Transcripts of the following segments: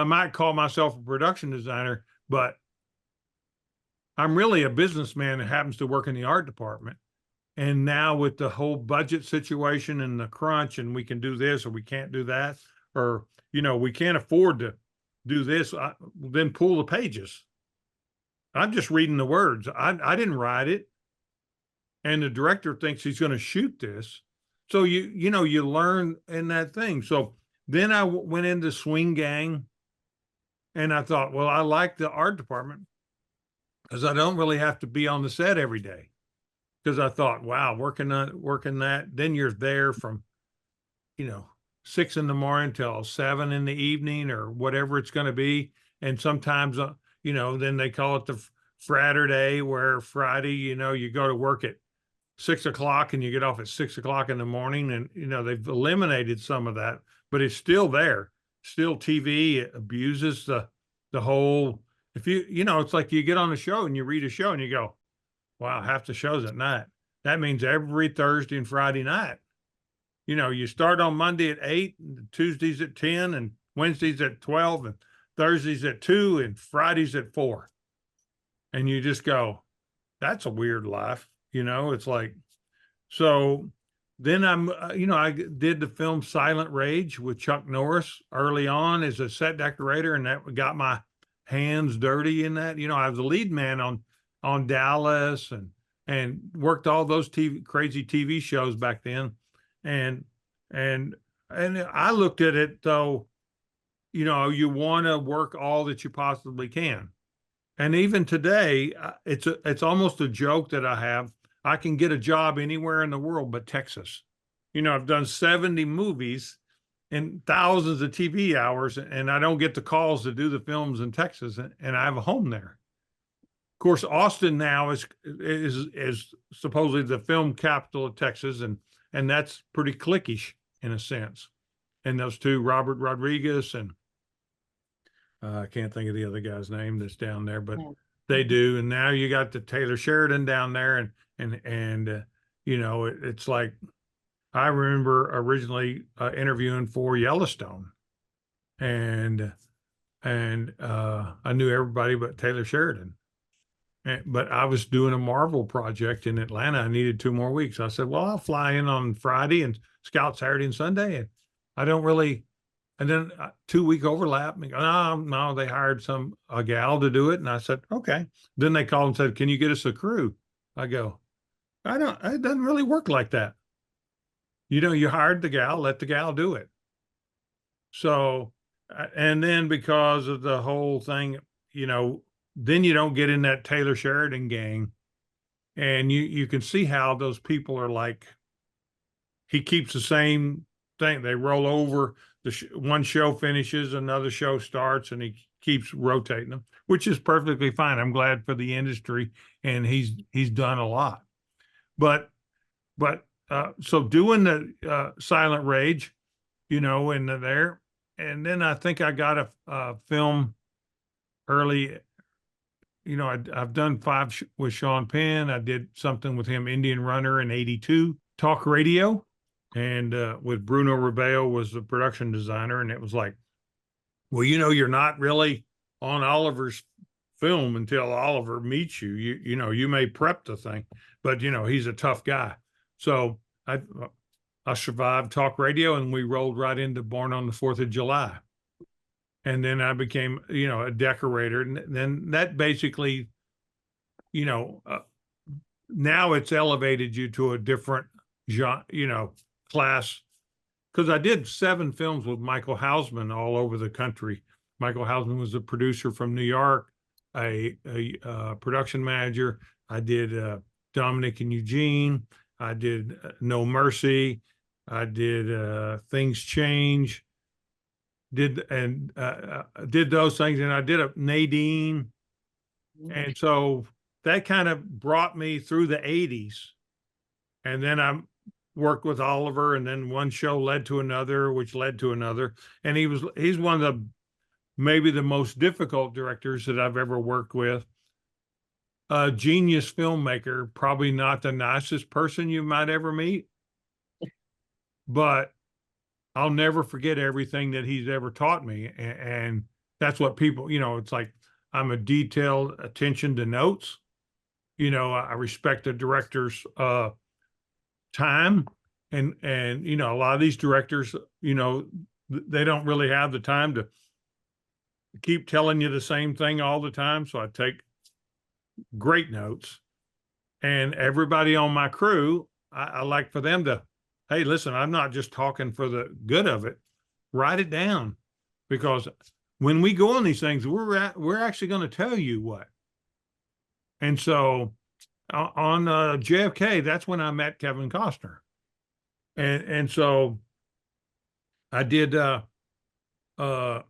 I might call myself a production designer, but I'm really a businessman that happens to work in the art department. And now with the whole budget situation and the crunch, and we can do this or we can't do that, or, we can't afford to do this, then pull the pages. I'm just reading the words. I didn't write it. And the director thinks he's going to shoot this. So you learn in that thing. So then I went into Swing Gang, and I thought, well, I like the art department because I don't really have to be on the set every day. Because I thought, wow, working that, then you're there from, 6 in the morning till 7 in the evening or whatever it's going to be. And sometimes, then they call it the Fraturday, where Friday, you go to work at 6 o'clock and you get off at 6 o'clock in the morning. And, they've eliminated some of that, but it's still there. Still TV abuses the whole, if it's like you get on a show and you read a show and you go, wow, half the show's at night. That means every Thursday and Friday night. You start on Monday at 8, and Tuesdays at 10, and Wednesdays at 12, and Thursdays at 2, and Fridays at 4. And you just go, that's a weird life. It's like, so then I did the film Silent Rage with Chuck Norris early on as a set decorator, and that got my hands dirty in that. I was the lead man on Dallas and worked all those crazy TV shows back then. And I looked at it though, you want to work all that you possibly can. And even today, it's almost a joke that I have. I can get a job anywhere in the world but Texas. I've done 70 movies and thousands of TV hours, and I don't get the calls to do the films in Texas, and I have a home there. Of course, Austin now is supposedly the film capital of Texas, and that's pretty cliquish in a sense. And those two, Robert Rodriguez and I can't think of the other guy's name that's down there, but they do. And now you got the Taylor Sheridan down there, and it's like, I remember originally interviewing for Yellowstone, and I knew everybody but Taylor Sheridan. But I was doing a Marvel project in Atlanta. I needed 2 more weeks. I said, well, I'll fly in on Friday and scout Saturday and Sunday. And I don't really, and then 2-week overlap. And go, no, they hired a gal to do it. And I said, okay. Then they called and said, can you get us a crew? I go, it doesn't really work like that. You hired the gal, let the gal do it. So, and then because of the whole thing, then you don't get in that Taylor Sheridan gang. And you can see how those people are like, he keeps the same thing. They roll over, one show finishes, another show starts, and he keeps rotating them, which is perfectly fine. I'm glad for the industry, and he's done a lot. But so doing the Silent Rage, in there, and then I think I got a film early. I've done 5 with Sean Penn. I did something with him, Indian Runner, in '82. Talk radio, and with Bruno Rebello was the production designer, and it was like, well, you're not really on Oliver's film until Oliver meets you. You may prep the thing, but he's a tough guy. So I survived talk radio, and we rolled right into Born on the 4th of July. And then I became, a decorator. And then that basically, now it's elevated you to a different genre, class. Because I did 7 films with Michael Hausman all over the country. Michael Hausman was a producer from New York, a production manager. I did Dominic and Eugene. I did No Mercy. I did Things Change. Did those things, and I did a Nadine, and so that kind of brought me through the '80s, and then I worked with Oliver, and then one show led to another, which led to another, and he's one of the maybe the most difficult directors that I've ever worked with. A genius filmmaker, probably not the nicest person you might ever meet, but I'll never forget everything that he's ever taught me. And that's what people, it's like I'm a detailed attention to notes. I respect the director's time, and a lot of these directors, they don't really have the time to keep telling you the same thing all the time. So I take great notes, and everybody on my crew, I like for them to, hey, listen, I'm not just talking for the good of it. Write it down, because when we go on these things, we're actually going to tell you what. And so on JFK, that's when I met Kevin Costner, and so I did uh, that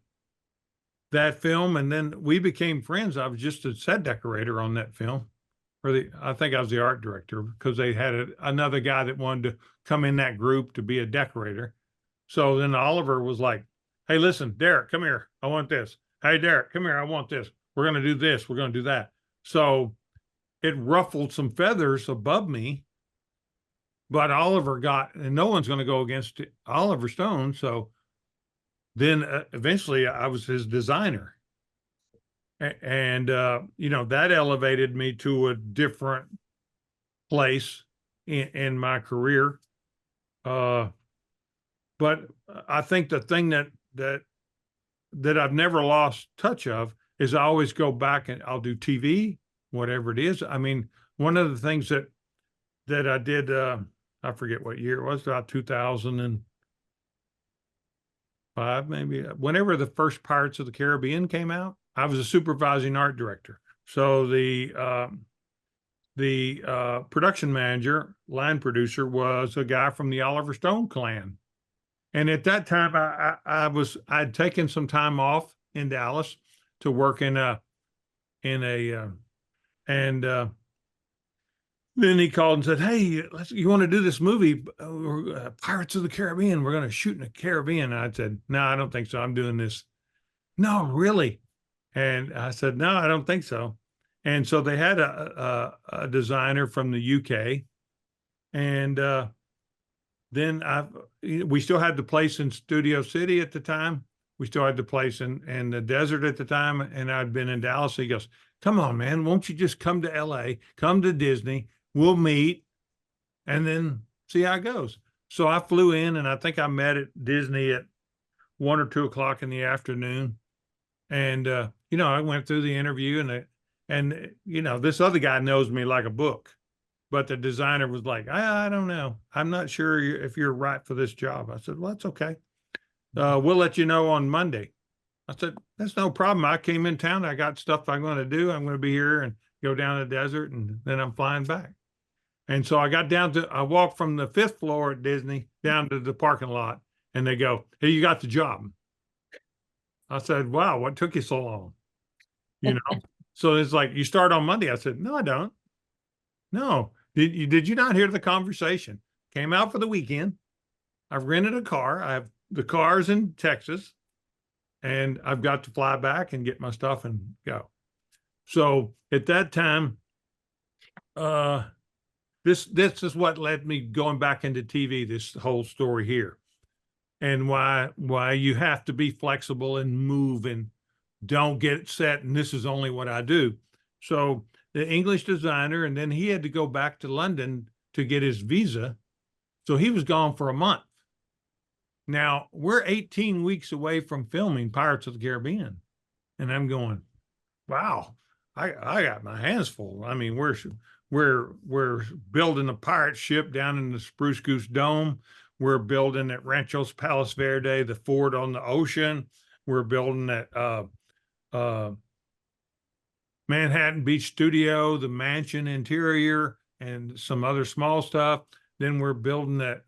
film, and then we became friends. I was just a set decorator on that film, I think I was the art director, because they had another guy that wanted to come in that group to be a decorator. So then Oliver was like, "Hey, listen, Derek, come here. I want this. Hey, Derek, come here. I want this. We're going to do this. We're going to do that." So it ruffled some feathers above me, but Oliver and no one's going to go against Oliver Stone. So then eventually I was his designer. And, that elevated me to a different place in my career. But I think the thing that I've never lost touch of is I always go back and I'll do TV, whatever it is. I mean, one of the things that I did, I forget what year it was, about 2005, maybe, whenever the first Pirates of the Caribbean came out, I was a supervising art director. So the production manager, line producer, was a guy from the Oliver Stone clan. And at that time, I'd taken some time off in Dallas to work and then he called and said, "Hey, you want to do this movie, Pirates of the Caribbean? We're going to shoot in the Caribbean." And I said, "No, I don't think so. I'm doing this." "No, really?" And I said, "No, I don't think so." And so they had a designer from the UK, and then we still had the place in Studio City at the time. We still had the place in the desert at the time, and I'd been in Dallas. So he goes, "Come on, man, won't you just come to LA, come to Disney, we'll meet, and then see how it goes." So I flew in, and I think I met at Disney at 1 or 2 o'clock in the afternoon. And I went through the interview, and this other guy knows me like a book, but the designer was like, "I don't know. I'm not sure if you're right for this job." I said, "Well, that's okay. We'll let you know on Monday." I said, "That's no problem. I came in town. I got stuff I'm going to do. I'm going to be here and go down the desert, and then I'm flying back." And so I walked from the 5th floor at Disney down to the parking lot, and they go, "Hey, you got the job." I said, "Wow, what took you so long?" You know? So it's like, "You start on Monday." I said, "No, I don't." "No. Did you not hear the conversation? Came out for the weekend. I've rented a car. The car's in Texas, and I've got to fly back and get my stuff and go." So at that time, this is what led me going back into TV, this whole story here, and why you have to be flexible and move and don't get set. And this is only what I do. So the English designer, and then he had to go back to London to get his visa. So he was gone for a month. Now we're 18 weeks away from filming Pirates of the Caribbean. And I'm going, wow, I got my hands full. I mean, we're building a pirate ship down in the Spruce Goose Dome. We're building at Ranchos Palos Verde, the fort on the ocean. We're building at Manhattan Beach Studio, the mansion interior, and some other small stuff. Then we're building at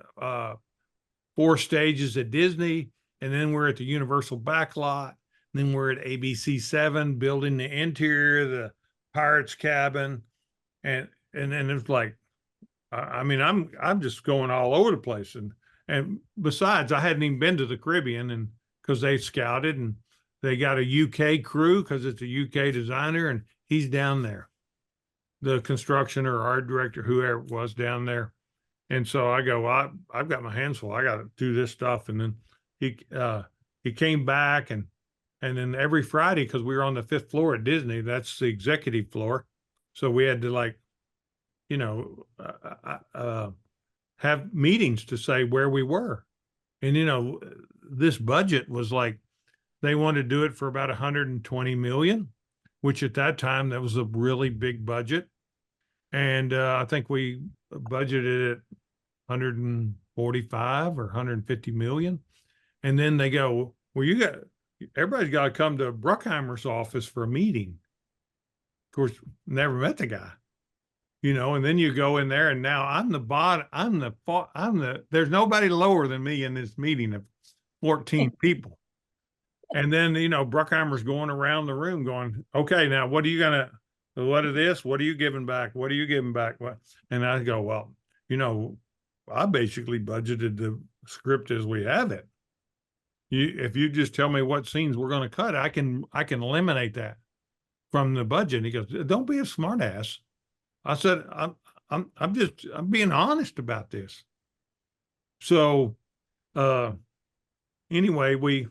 4 stages at Disney, and then we're at the Universal backlot. Then we're at ABC 7 building the interior, the Pirates cabin, and then it's like, I mean, I'm just going all over the place, and besides, I hadn't even been to the Caribbean, and because they scouted, and they got a UK crew because it's a UK designer, and he's down there, the construction or art director, whoever it was down there. And so I go, well, I've got my hands full. I got to do this stuff. And then he came back, and And then every Friday, because we were on the 5th floor at Disney, that's the executive floor. So we had to like, you know, have meetings to say where we were. And, you know, this budget was like, they wanted to do it for about 120 million, which at that time, that was a really big budget. And I think we budgeted at 145 or 150 million. And then they go, well, everybody's got to come to Bruckheimer's office for a meeting. Of course, never met the guy, you know, and then you go in there and now I'm the bot, there's nobody lower than me in this meeting of 14 people. And then, you know, Bruckheimer's going around the room going, okay, now what are this? What are you giving back? What are you giving back? What? And I go, well, you know, I basically budgeted the script as we have it. If you just tell me what scenes we're going to cut, I can eliminate that from the budget. And he goes, don't be a smart ass. I said, I'm being honest about this. So, anyway,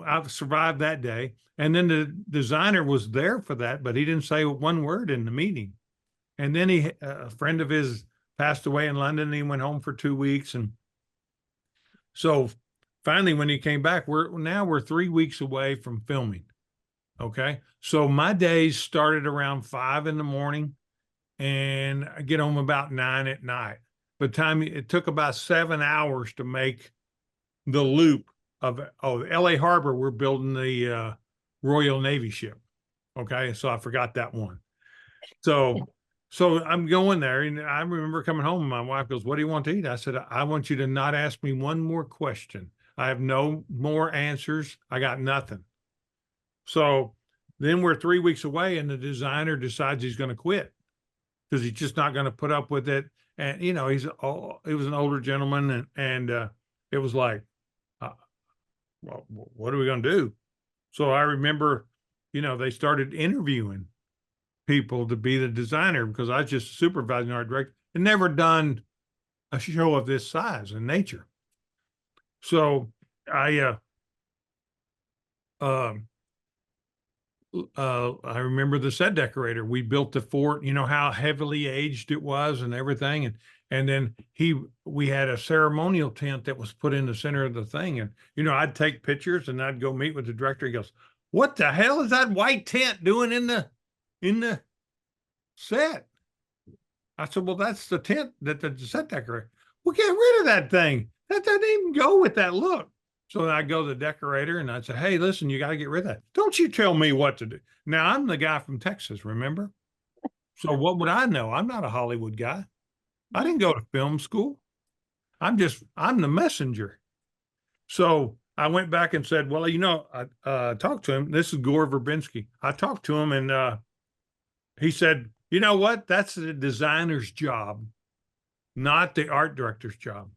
I survived that day. And then the designer was there for that, but he didn't say one word in the meeting. And then a friend of his passed away in London and he went home for 2 weeks. And so finally, when he came back, we're 3 weeks away from filming. Okay. So my days started around 5 in the morning and I get home about 9 at night. By the time it took about 7 hours to make the loop of LA Harbor, we're building the Royal Navy ship. Okay. So I forgot that one. So I'm going there and I remember coming home and my wife goes, what do you want to eat? I said, I want you to not ask me one more question. I have no more answers. I got nothing. So then we're 3 weeks away and the designer decides he's going to quit because he's just not going to put up with it. And, you know, he was an older gentleman and it was like, well, what are we going to do? So I remember, you know, they started interviewing people to be the designer because I was just supervising art director and never done a show of this size and nature. So I remember the set decorator. We built the fort, you know, how heavily aged it was and everything. And then we had a ceremonial tent that was put in the center of the thing. And, you know, I'd take pictures and I'd go meet with the director. He goes, what the hell is that white tent doing in the set? I said, well, that's the tent that the set decorator. Well, get rid of that thing. That doesn't even go with that look. So I'd go to the decorator and I'd say, hey, listen, you got to get rid of that. Don't you tell me what to do. Now, I'm the guy from Texas, remember? So what would I know? I'm not a Hollywood guy. I didn't go to film school. I'm the messenger. So I went back and said, well, you know, I talked to him. This is Gore Verbinski. I talked to him and he said, you know what? That's the designer's job, not the art director's job.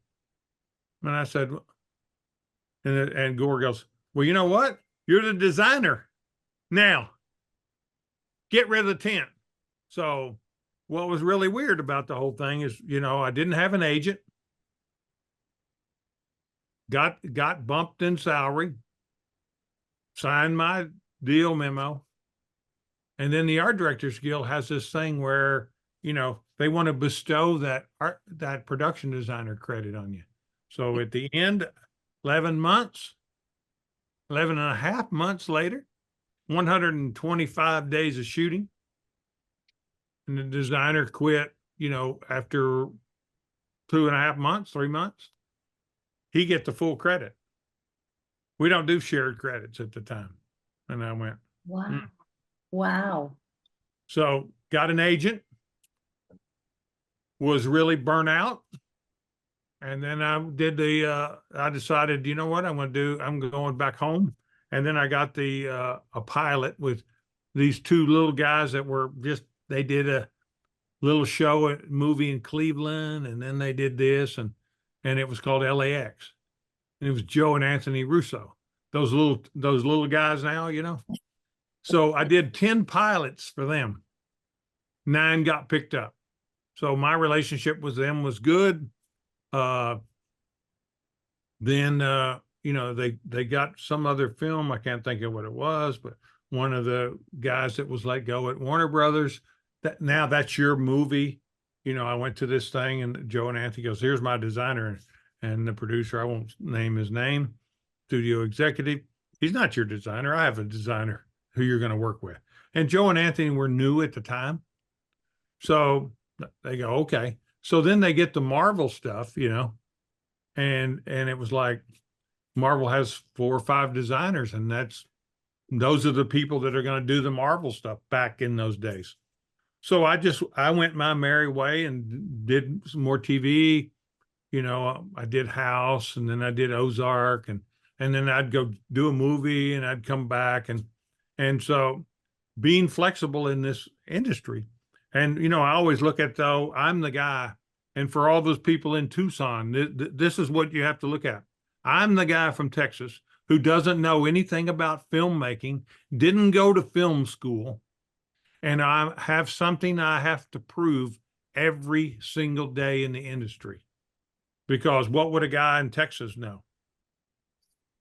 And I said, and Gore goes, well, you know what? You're the designer. Now, get rid of the tent. So what was really weird about the whole thing is, you know, I didn't have an agent, got bumped in salary, signed my deal memo. And then the Art Directors Guild has this thing where, you know, they want to bestow that production designer credit on you. So at the end, 11 and a half months later, 125 days of shooting. And the designer quit, you know, after 2.5 months, 3 months. He gets the full credit. We don't do shared credits at the time. And I went, wow. Wow. So got an agent, was really burnt out. And then I decided, you know what I'm going to do? I'm going back home. And then I got a pilot with these two little guys that were they did a little movie in Cleveland. And then they did this and it was called LAX. And it was Joe and Anthony Russo, those little guys now, you know? So I did 10 pilots for them. 9 got picked up. So my relationship with them was good. Then, they got some other film. I can't think of what it was, but one of the guys that was let go at Warner Brothers, that now that's your movie. I went to this thing and Joe and Anthony goes, here's my designer. And the producer, I won't name his name, studio executive, he's not your designer. I have a designer who you're going to work with. And Joe and Anthony were new at the time. So they go, okay. So then they get the Marvel stuff, and it was like Marvel has 4 or 5 designers, and those are the people that are going to do the Marvel stuff back in those days. So I went my merry way and did some more TV. I did House, and then I did Ozark, and then I'd go do a movie and I'd come back. And so being flexible in this industry. And, I always look at, though, I'm the guy. And for all those people in Tucson, this is what you have to look at. I'm the guy from Texas who doesn't know anything about filmmaking, didn't go to film school, and I have something I have to prove every single day in the industry. Because what would a guy in Texas know?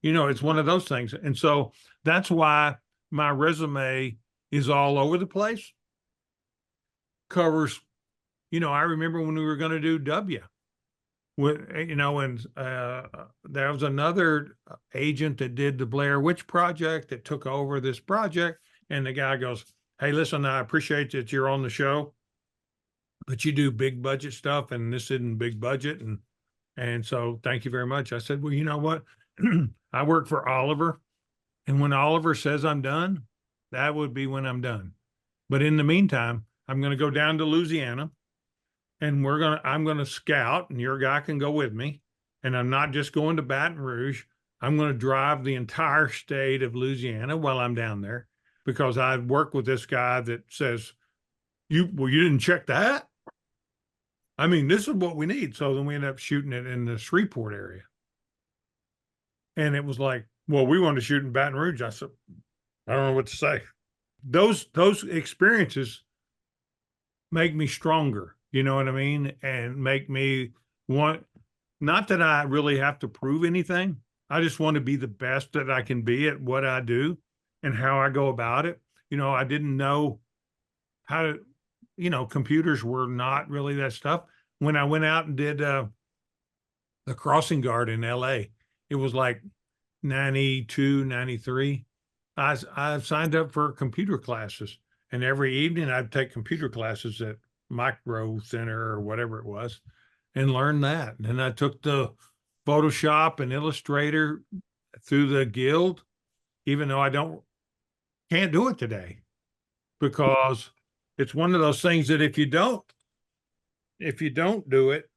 It's one of those things. And so that's why my resume is all over the place. Covers, I remember when we were going to do W. And there was another agent that did the Blair Witch Project that took over this project. And the guy goes, hey, listen, I appreciate that you're on the show, but you do big budget stuff and this isn't big budget. And so thank you very much. I said, well, you know what? I work for Oliver. And when Oliver says I'm done, that would be when I'm done. But in the meantime, I'm going to go down to Louisiana and I'm going to scout, and your guy can go with me. And I'm not just going to Baton Rouge. I'm going to drive the entire state of Louisiana while I'm down there, because I work with this guy that says, you didn't check that? I mean, this is what we need. So then we end up shooting it in the Shreveport area. And it was like, well, we want to shoot in Baton Rouge. I said, I don't know what to say. Those experiences make me stronger, you know what I mean? And make me want, not that I really have to prove anything. I just want to be the best that I can be at what I do and how I go about it. I didn't know how to, computers were not really that stuff. When I went out and did the crossing guard in LA, it was like 92, 93. I signed up for computer classes, and every evening I'd take computer classes at Micro Center or whatever it was and learn that. And then I took the Photoshop and Illustrator through the guild, even though I can't do it today, because it's one of those things that if you don't do it,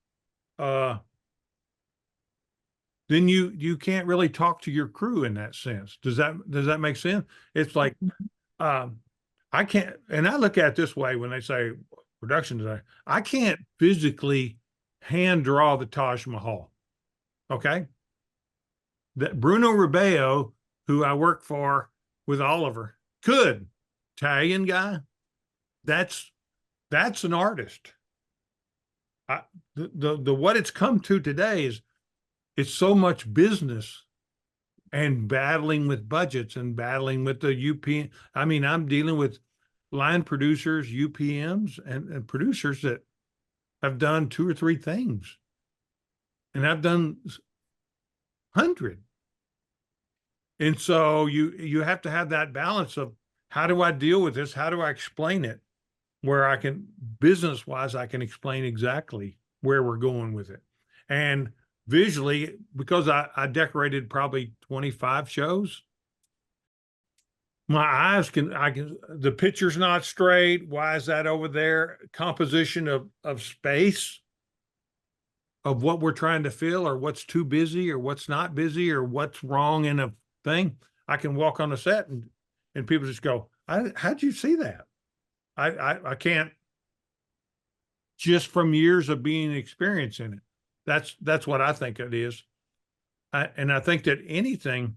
then you can't really talk to your crew in that sense. Does that make sense? It's like, I can't, and I look at it this way when they say production design, I can't physically hand draw the Taj Mahal. Okay. That Bruno Ribeo, who I work for with Oliver, could. Italian guy, that's an artist. The what it's come to today is it's so much business and battling with budgets and battling with the UP. I mean, I'm dealing with line producers, UPMs, and producers that have done 2 or 3 things, and I've done 100. And so you have to have that balance of, how do I deal with this? How do I explain it? Where I can, business wise, I can explain exactly where we're going with it. And visually, because I decorated probably 25 shows, my eyes the picture's not straight. Why is that over there? Composition of space, of what we're trying to fill, or what's too busy, or what's not busy, or what's wrong in a thing. I can walk on a set and people just go, how'd you see that? I can't, just from years of being experienced in it. That's what I think it is. And I think that anything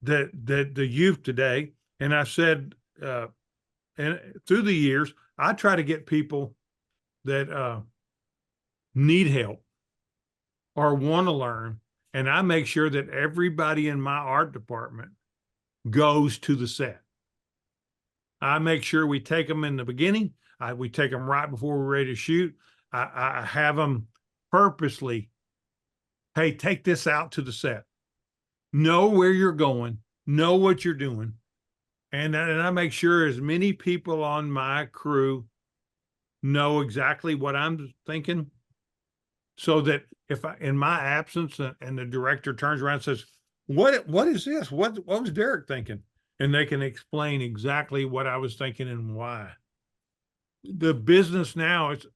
that the youth today, and I said, and through the years, I try to get people that need help or want to learn, and I make sure that everybody in my art department goes to the set. I make sure we take them in the beginning. We take them right before we're ready to shoot. I have them purposely, hey, take this out to the set. Know where you're going. Know what you're doing. And I make sure as many people on my crew know exactly what I'm thinking, so that if in my absence and the director turns around and says, what is this? What was Derek thinking? And they can explain exactly what I was thinking and why. The business now, it's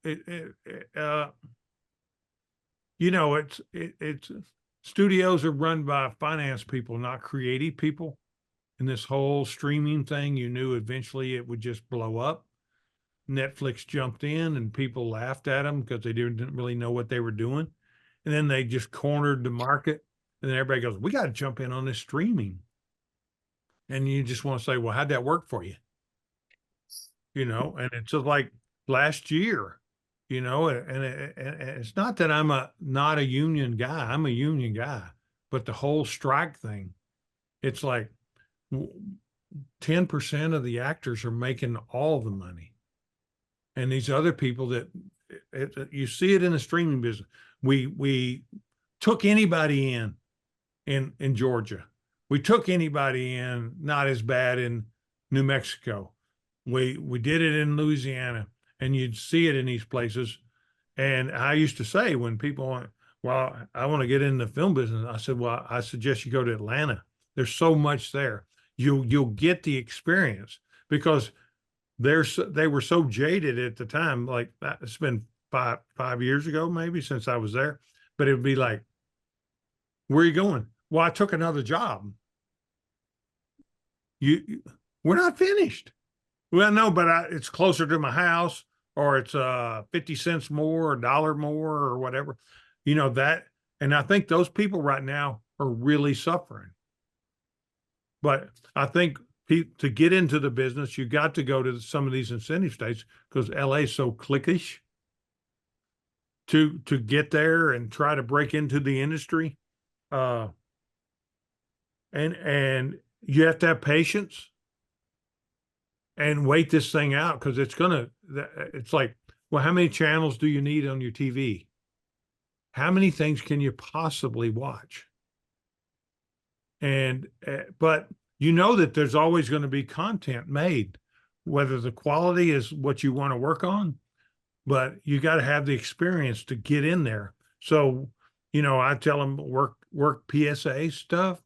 studios are run by finance people, not creative people. And this whole streaming thing, you knew eventually it would just blow up. Netflix jumped in and people laughed at them because they didn't really know what they were doing. And then they just cornered the market. And then everybody goes, we got to jump in on this streaming. And you just want to say, well, how'd that work for you? And it's just like last year, and it's not that I'm not a union guy. I'm a union guy, but the whole strike thing, it's like 10% of the actors are making all the money. And these other people that you see it in the streaming business. We took anybody in Georgia. We took anybody in, not as bad in New Mexico. We did it in Louisiana, and you'd see it in these places. And I used to say when people want, well, I want to get in the film business, I said, well, I suggest you go to Atlanta. There's so much there. You'll get the experience, because they were so jaded at the time. Like that, it's been five years ago maybe since I was there, but it would be like, where are you going? Well, I took another job. We're not finished. Well, no, but it's closer to my house, or it's 50 cents more, a dollar more, or whatever, that. And I think those people right now are really suffering. But I think to get into the business, you got to go to some of these incentive states, because LA is so cliquish to get there and try to break into the industry. And you have to have patience and wait this thing out, because it's like, well, how many channels do you need on your TV? How many things can you possibly watch? And but that there's always going to be content made, whether the quality is what you want to work on, but you got to have the experience to get in there. So, I tell them work PSA stuff,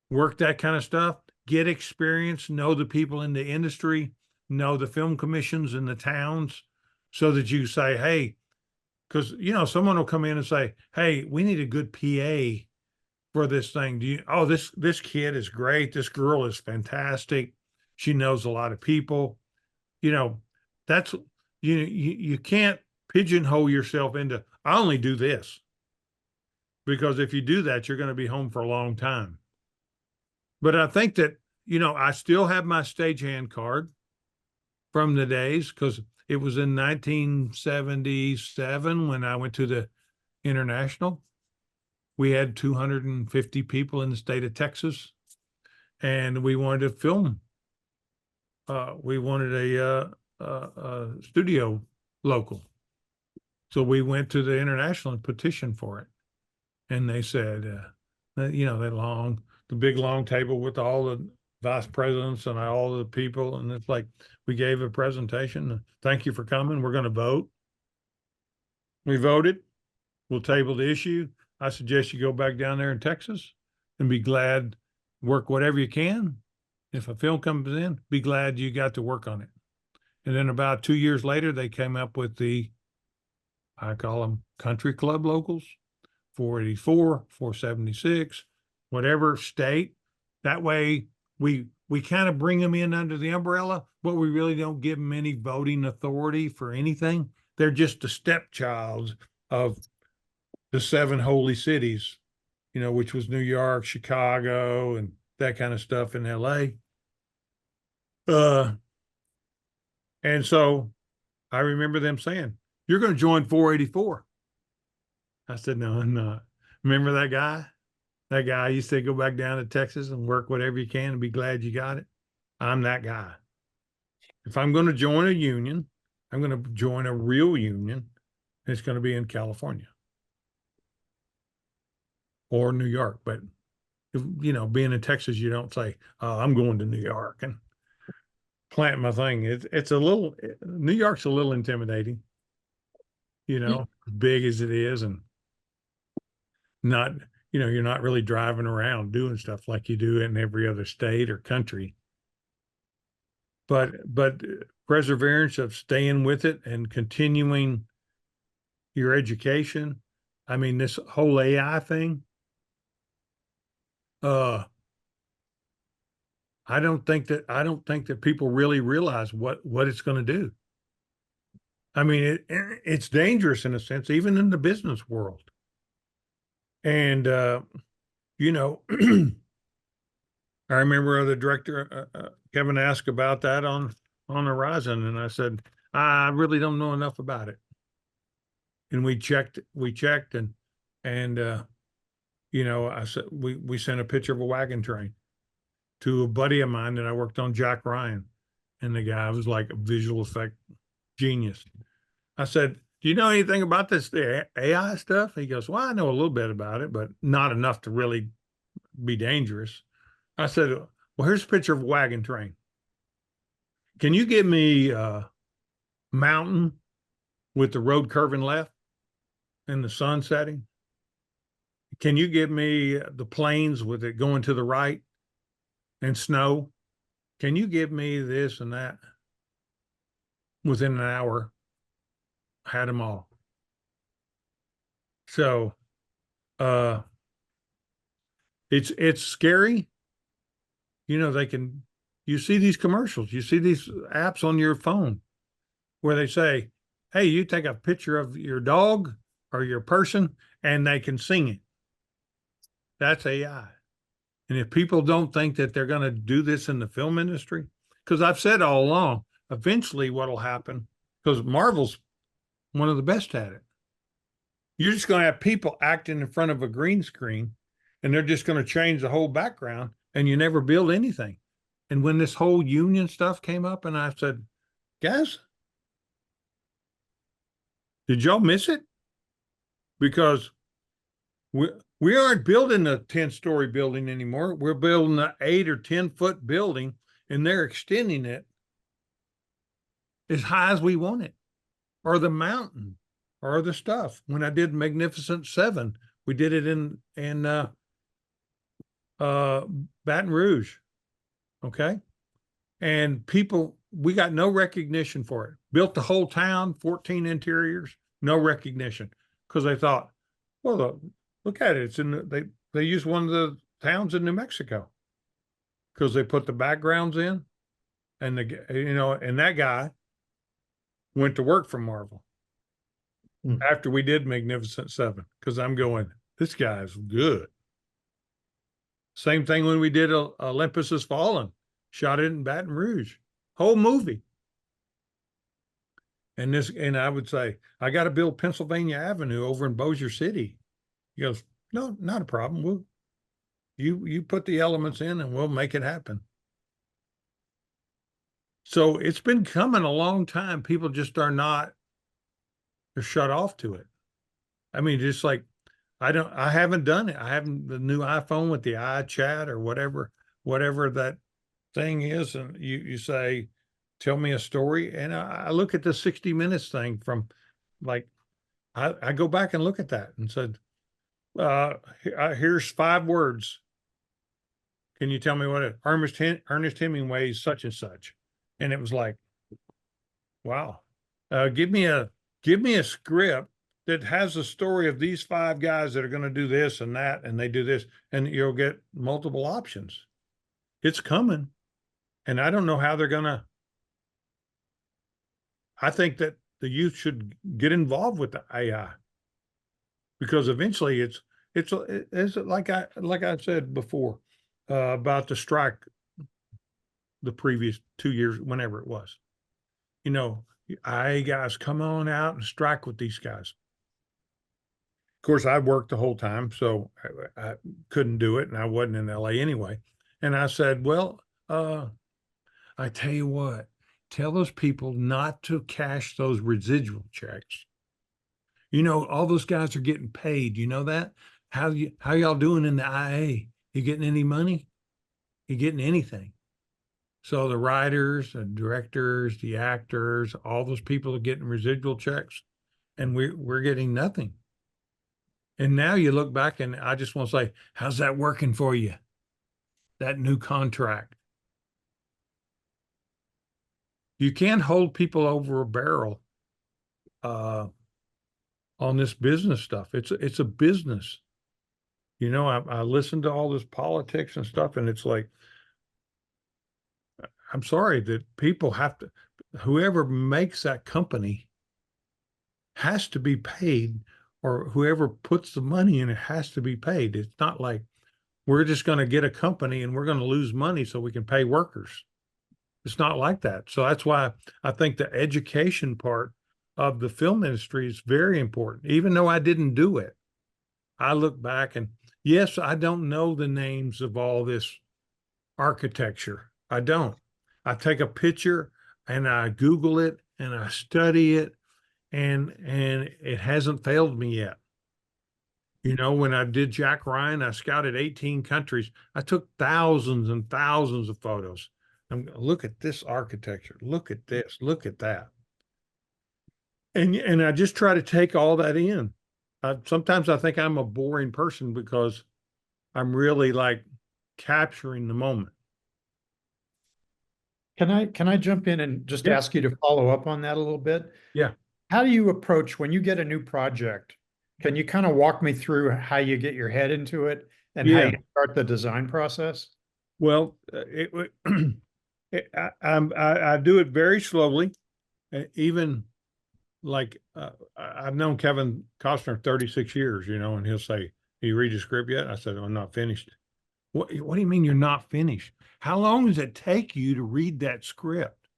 work that kind of stuff, get experience, know the people in the industry, know the film commissions in the towns, so that you say, hey, because, someone will come in and say, hey, we need a good PA for this thing. This kid is great. This girl is fantastic. She knows a lot of people. That's, you can't pigeonhole yourself into, I only do this. Because if you do that, you're going to be home for a long time. But I think that, I still have my stagehand card from the days, because it was in 1977 when I went to the International. We had 250 people in the state of Texas, and we wanted to film. We wanted a studio local. So we went to the International and petitioned for it. And they said, the big long table with all the vice presidents and all the people. And it's like, we gave a presentation. Thank you for coming. We're going to vote. We voted. We'll table the issue. I suggest you go back down there in Texas and be glad, work whatever you can. If a film comes in, be glad you got to work on it. And then about 2 years later, they came up with I call them country club locals, 484, 476, whatever state. That way we kind of bring them in under the umbrella, but we really don't give them any voting authority for anything. They're just the stepchild of the 7 holy cities, which was New York, Chicago, and that kind of stuff in LA. And so I remember them saying, you're going to join 484. I said, no, I'm not. Remember that guy? That guy used to go back down to Texas and work whatever you can and be glad you got it. I'm that guy. If I'm going to join a union, I'm going to join a real union. It's going to be in California or New York. But, being in Texas, you don't say, oh, I'm going to New York and plant my thing. It's a little, New York's a little intimidating, big as it is, and not, you're not really driving around doing stuff like you do in every other state or country. But perseverance of staying with it and continuing your education. I mean, this whole AI thing, uh, I don't think that people really realize what it's going to do. I mean, it's dangerous in a sense, even in the business world. And you know, I remember the director Kevin asked about that on Horizon, and I said I really don't know enough about it. And we checked, and I said we sent a picture of a wagon train to a buddy of mine that I worked on, Jack Ryan, and the guy was like a visual effect genius. I said, "Do you know anything about the AI stuff?" He goes, "Well, I know a little bit about it, but not enough to really be dangerous." I said, "Well, here's a picture of a wagon train. Can you give me a mountain with the road curving left and the sun setting? Can you give me the plains with it going to the right and snow? Can you give me this and that?" Within an hour, I had them all. So uh, it's scary. You see these commercials, you see these apps on your phone where they say, "Hey, you take a picture of your dog or your person and they can sing it." That's AI. And if people don't think that they're going to do this in the film industry, because I've said all along, eventually what'll happen, because Marvel's one of the best at it. You're just going to have people acting in front of a green screen and they're just going to change the whole background and you never build anything. And when this whole union stuff came up, and I said, "Guys, did y'all miss it?" Because we aren't building a 10-story building anymore. We're building an 8 or 10-foot building, and they're extending it as high as we want it, or the mountain, or the stuff. When I did Magnificent Seven, we did it in Baton Rouge, okay? And people, we got no recognition for it. Built the whole town, 14 interiors, no recognition, because they thought, well, look at it. It's they used one of the towns in New Mexico because they put the backgrounds in, and and that guy went to work for Marvel after we did Magnificent Seven, because I'm going, this guy's good. Same thing when we did Olympus Has Fallen, shot it in Baton Rouge, whole movie. And I would say, I got to build Pennsylvania Avenue over in Bossier City. He goes, "No, not a problem. You put the elements in and we'll make it happen." So it's been coming a long time. People just they're shut off to it. I mean, just like I haven't done it. I haven't, the new iPhone with the iChat or whatever that thing is. And you say, "Tell me a story." And I look at the 60 Minutes thing from, like, I go back and look at that and said, here's 5 words. Can you tell me what it, Ernest Hemingway's such and such? And it was like, wow, give me a script that has a story of these 5 guys that are going to do this and that, and they do this, and you'll get multiple options. It's coming. And I don't know how they're going to, I think that the youth should get involved with the AI, because eventually it's like I said before, about the strike the previous 2 years, whenever it was. IA guys, come on out and strike with these guys. Of course, I worked the whole time, so I couldn't do it, and I wasn't in LA anyway. And I said, well, I tell you what, tell those people not to cash those residual checks. You know, all those guys are getting paid. You know that? How y'all doing in the IA? You getting any money? You getting anything? So the writers, the directors, the actors, all those people are getting residual checks, and we're getting nothing. And now you look back, and I just want to say, how's that working for you? That new contract. You can't hold people over a barrel on this business stuff. It's a business. You know, I listen to all this politics and stuff, and it's like, I'm sorry that people have to, whoever makes that company has to be paid, or whoever puts the money in it has to be paid. It's not like we're just going to get a company and we're going to lose money so we can pay workers. It's not like that. So that's why I think the education part of the film industry is very important. Even though I didn't do it, I look back and yes, I don't know the names of all this architecture. I don't. I take a picture and I Google it and I study it, and it hasn't failed me yet. You know, when I did Jack Ryan, I scouted 18 countries. I took thousands and thousands of photos. Look at this architecture. Look at this. Look at that. And I just try to take all that in. Sometimes I think I'm a boring person because I'm really like capturing the moment. Can I jump in and just Yeah. ask you to follow up on that a little bit? Yeah. How do you approach when you get a new project? Can you kind of walk me through how you get your head into it and how Yeah. you start the design process? Well, I do it very slowly. Even like I've known Kevin Costner 36 years, you know, and he'll say, "You read the script yet?" I said, "I'm not finished." What do you mean you're not finished? How long does it take you to read that script?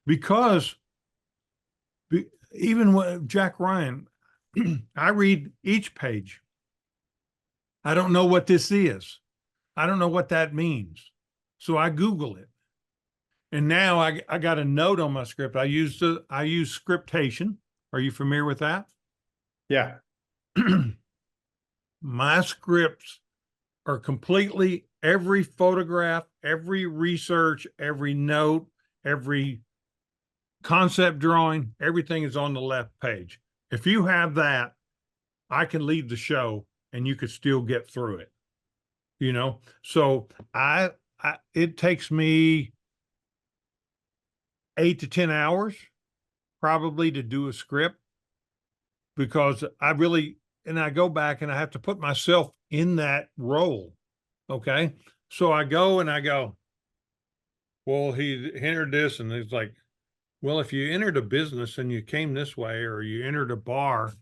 Because even with Jack Ryan, I read each page. I don't know what this is. I don't know what that means. So I Google it. And now I got a note on my script. I use scriptation. Are you familiar with that? Yeah. My scripts are completely every photograph, every research, every note, every concept drawing, everything is on the left page. If you have that, I can leave the show and you could still get through it. You know, so it takes me 8 to 10 hours probably to do a script, because I go back and I have to put myself in that role. Okay. So I go and I go, well, he entered this, and it's like, well, if you entered a business and you came this way, or you entered a bar,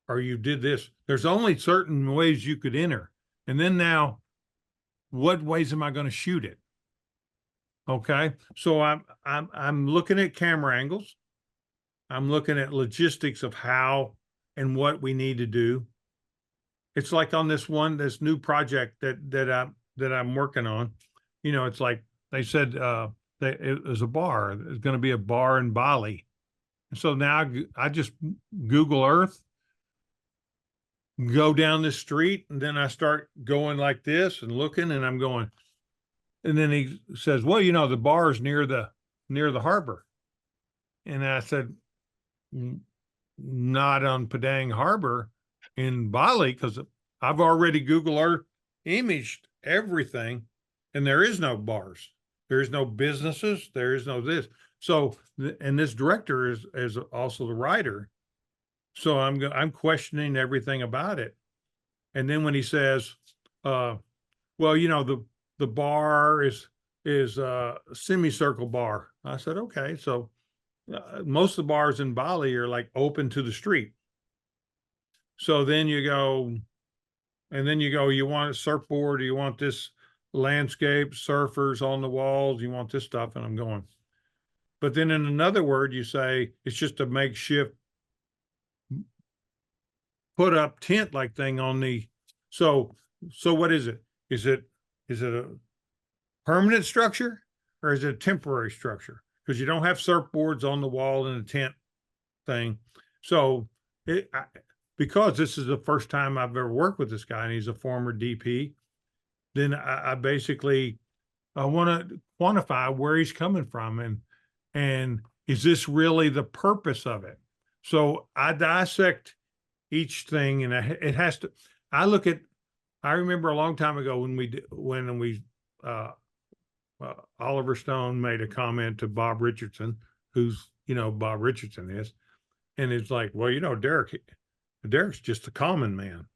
or you did this, there's only certain ways you could enter. And then now, what ways am I going to shoot it? Okay. So I'm looking at camera angles. I'm looking at logistics of how and what we need to do. It's like on this new project that I'm working on. You know, it's like they said that it was a bar. It's going to be a bar in Bali. So now I just Google Earth, go down this street, and then I start going like this and looking, and I'm going. And then he says, "Well, you know, the bar is near the harbor." And I said, "Not on Padang Harbor in Bali, because I've already Google Earth imaged everything, and there is no bars, there is no businesses, there is no this." So, and this director is also the writer, so I'm questioning everything about it. And then when he says, "Well, you know, the bar is a semicircle bar," I said, "Okay." So most of the bars in Bali are like open to the street. So then you go, you want a surfboard, you want this landscape, surfers on the walls, you want this stuff. And I'm going, but then in another word, you say it's just a makeshift put up tent like thing on the, so what is it? Is it a permanent structure or is it a temporary structure? Because you don't have surfboards on the wall in a tent thing. So because this is the first time I've ever worked with this guy and he's a former DP, then I basically I want to quantify where he's coming from and is this really the purpose of it? So I dissect each thing and it has to, I remember a long time ago when Oliver Stone made a comment to Bob Richardson, who's, Bob Richardson is, and it's like, well, Derek's just a common man.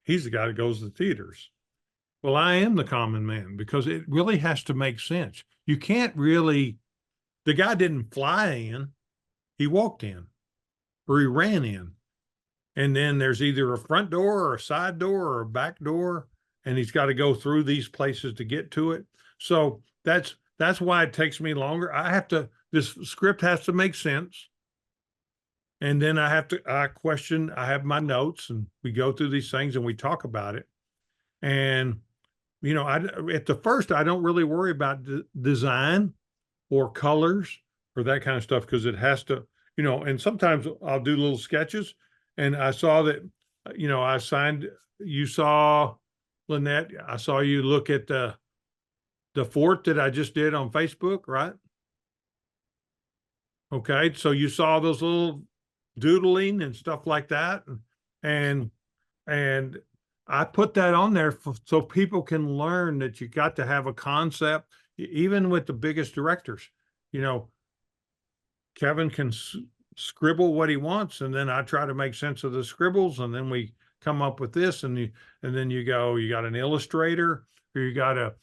He's the guy that goes to the theaters. Well, I am the common man because it really has to make sense. You can't really, the guy didn't fly in, he walked in or he ran in. And then there's either a front door or a side door or a back door, and he's got to go through these places to get to it. So that's why it takes me longer. This script has to make sense. And then I have my notes and we go through these things and we talk about it. And, at the first, I don't really worry about design or colors or that kind of stuff because it has to, and sometimes I'll do little sketches. And I saw that, you saw, Lynette, I saw you look at the fort that I just did on Facebook, right? Okay. So you saw those little doodling and stuff like that. And I put that on there so people can learn that you got to have a concept, even with the biggest directors. Kevin can scribble what he wants, and then I try to make sense of the scribbles, and then we come up with this, and then you got an illustrator, or you got a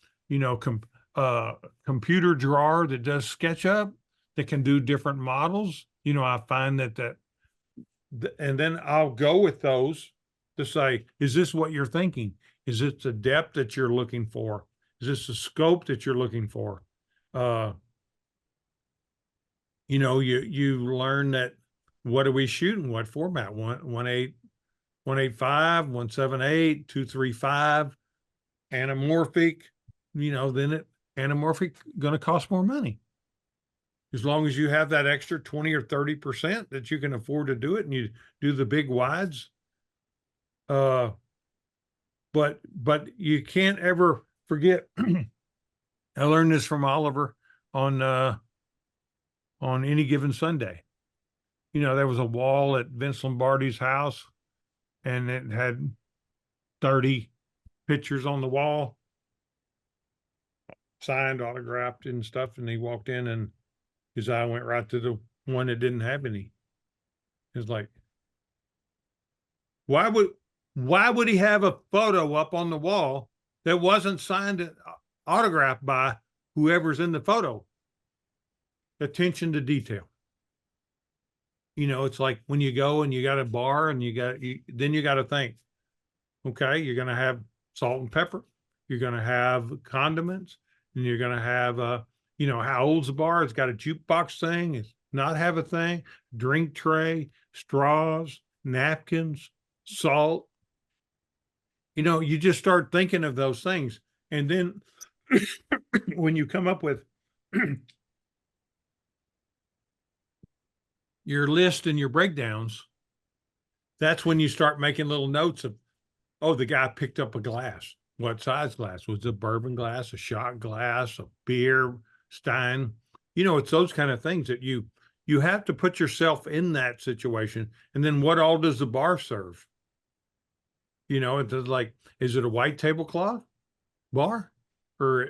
computer drawer that does SketchUp that can do different models. I find that and then I'll go with those to say, is this what you're thinking? Is it the depth that you're looking for? Is this the scope that you're looking for? You learn that what are we shooting? What format? 1.8, 1.75, 1.78, 2.35, anamorphic, then anamorphic going to cost more money. As long as you have that extra 20 or 30% that you can afford to do it and you do the big wides. But you can't ever forget. I learned this from Oliver on Any Given Sunday. There was a wall at Vince Lombardi's house and it had 30 pictures on the wall, signed, autographed and stuff. And he walked in and his eye went right to the one that didn't have any. It's like, why would he have a photo up on the wall that wasn't signed, autographed by whoever's in the photo? Attention to detail. It's like when you go and you got a bar and then you got to think, okay, you're going to have salt and pepper. You're going to have condiments and you're going to have, how old's the bar? It's got a jukebox thing. It's not have a thing, drink tray, straws, napkins, salt. You just start thinking of those things. And then when you come up with your list and your breakdowns, that's when you start making little notes of, oh, the guy picked up a glass. What size glass? Was it a bourbon glass, a shot glass, a beer stein? It's those kind of things that you have to put yourself in that situation. And then what all does the bar serve? It's like, is it a white tablecloth bar or,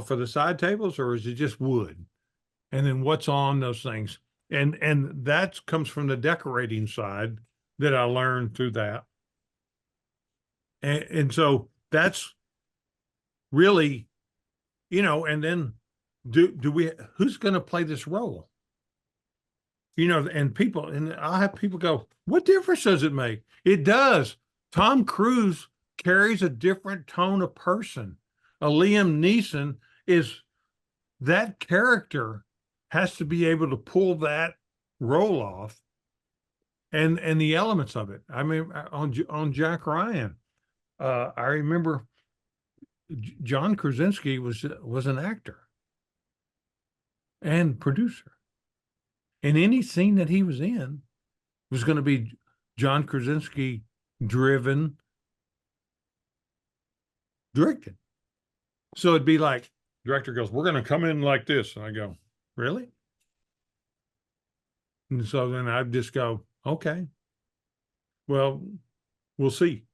for the side tables, or is it just wood? And then what's on those things? And that comes from the decorating side that I learned through that. And so that's really, and then who's going to play this role? And I'll have people go, what difference does it make? It does. Tom Cruise carries a different tone of person. A Liam Neeson that character has to be able to pull that role off and the elements of it. I mean, on Jack Ryan, I remember John Krasinski was an actor and producer, and any scene that he was in was going to be John Krasinski driven, directed. So it'd be like, director goes, "We're going to come in like this," and I go, "Really?" And so then I'd just go, "Okay, well, we'll see,"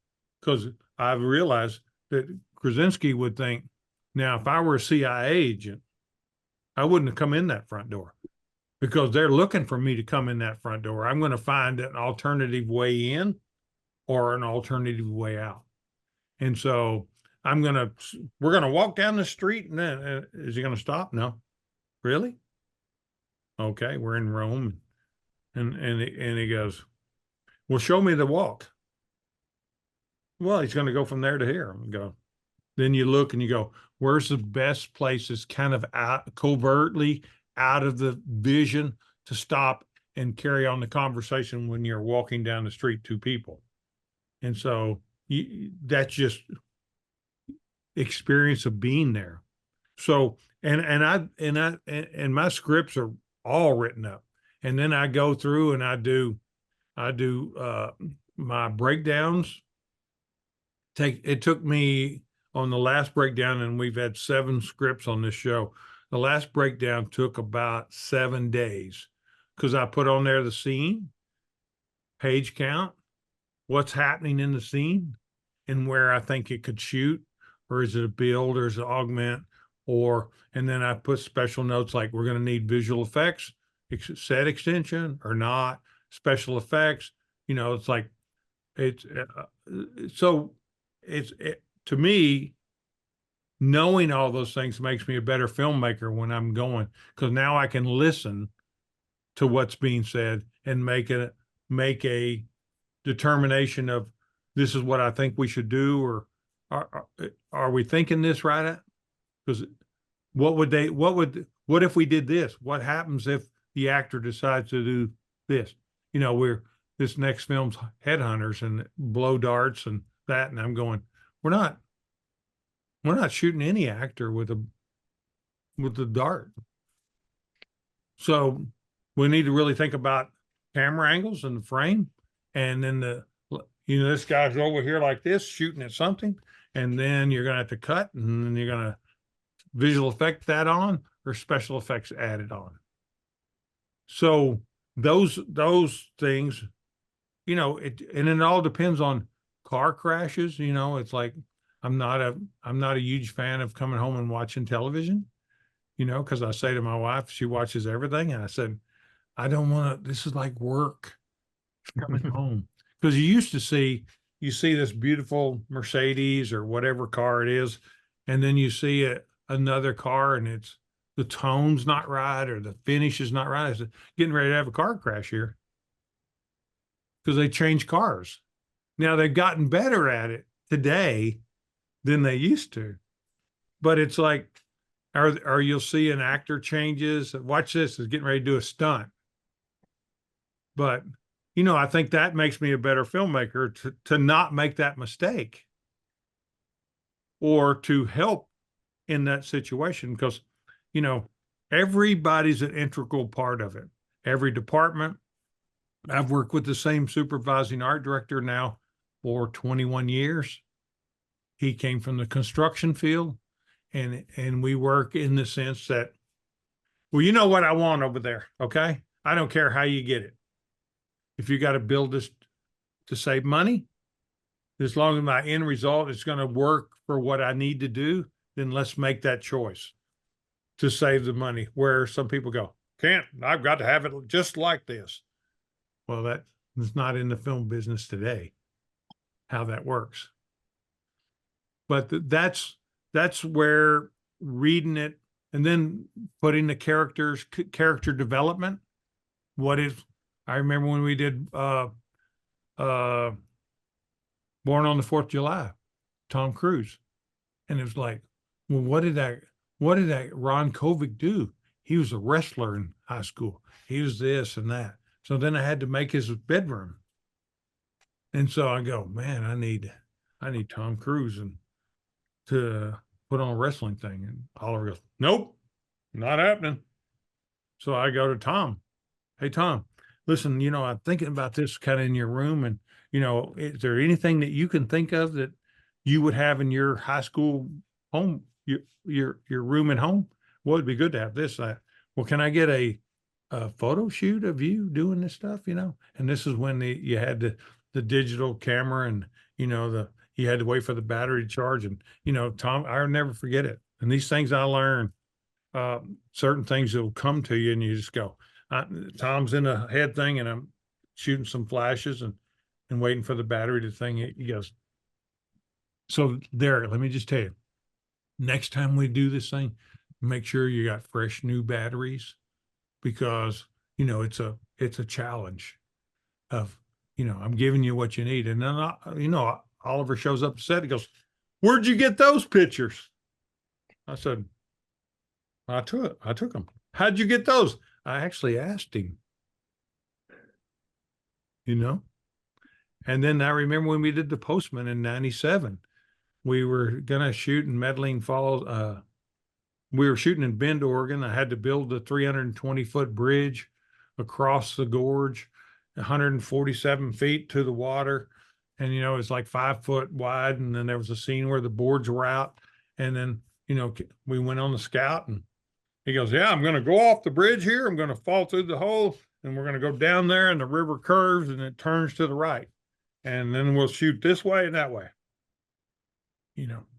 because I've realized that Krasinski would think, now if I were a CIA agent, I wouldn't have come in that front door because they're looking for me to come in that front door. I'm going to find an alternative way in or an alternative way out. And so we're going to walk down the street and then is he going to stop? No. Really? Okay. We're in Rome. And he goes, well, show me the walk. Well, he's going to go from there to here and go. Then you look and you go, where's the best places kind of covertly out of the vision to stop and carry on the conversation when you're walking down the street, two people. And so that's just experience of being there. So, and my scripts are all written up. And then I go through and I do my breakdowns. It took me on the last breakdown, and we've had 7 scripts on this show. The last breakdown took about 7 days because I put on there the scene, page count, what's happening in the scene, and where I think it could shoot, or is it a build, or is it augment, and then I put special notes like we're going to need visual effects, set extension or not, special effects. It's like to me, knowing all those things makes me a better filmmaker when I'm going, because now I can listen to what's being said and make a determination of this is what I think we should do, or are we thinking this right? Because what if we did this? What happens if the actor decides to do this? This next film's headhunters and blow darts and that, and I'm going, we're not shooting any actor with the dart. So we need to really think about camera angles and the frame, and then this guy's over here like this shooting at something, and then you're going to have to cut, and then you're going to visual effect that on, or special effects added on. So those things, and it all depends on car crashes. It's like I'm not a huge fan of coming home and watching television, because I say to my wife, she watches everything, and I said, I don't want to. This is like work coming home, because you see this beautiful Mercedes or whatever car it is, and then you see another car and the tone's not right or the finish is not right. I said, getting ready to have a car crash here, because they change cars. Now they've gotten better at it today than they used to, but it's like, or you'll see an actor changes. Watch this, is getting ready to do a stunt. But, I think that makes me a better filmmaker to not make that mistake, or to help in that situation, because, everybody's an integral part of it. Every department. I've worked with the same supervising art director now for 21 years. He came from the construction field, and we work in the sense that, well, you know what I want over there, okay? I don't care how you get it. If you got to build this to save money, as long as my end result is going to work for what I need to do, then let's make that choice to save the money. Where some people go, can't, I've got to have it just like this. Well, that is not in the film business today, how that works. But that's where reading it and then putting the character development. I remember when we did Born on the 4th of July, Tom Cruise. And it was like, well, what did that Ron Kovic do? He was a wrestler in high school. He was this and that. So then I had to make his bedroom. And so I go, man, I need Tom Cruise and to put on a wrestling thing. And Oliver goes, nope, not happening. So I go to Tom. Hey, Tom, listen, I'm thinking about this kind of in your room. And, is there anything that you can think of that you would have in your high school home, your room at home? Well, it'd be good to have this. Well, can I get a photo shoot of you doing this stuff, And this is when you had the digital camera and, you had to wait for the battery to charge. And, Tom, I'll never forget it. And these things I learned, certain things that will come to you and you just go, Tom's in a head thing and I'm shooting some flashes and waiting for the battery to thing. He goes, so Derek, let me just tell you, next time we do this thing, make sure you got fresh new batteries because, it's a challenge of, I'm giving you what you need. And then, Oliver shows up to set. He goes, where'd you get those pictures? I said, I took them. How'd you get those? I actually asked him, And then I remember when we did The Postman in 97, we were going to shoot in Medellin Falls. We were shooting in Bend, Oregon. I had to build the 320-foot bridge across the gorge, 147 feet to the water. And, it's like 5 foot wide. And then there was a scene where the boards were out. And then, we went on the scout and he goes, yeah, I'm going to go off the bridge here. I'm going to fall through the hole and we're going to go down there and the river curves and it turns to the right. And then we'll shoot this way and that way.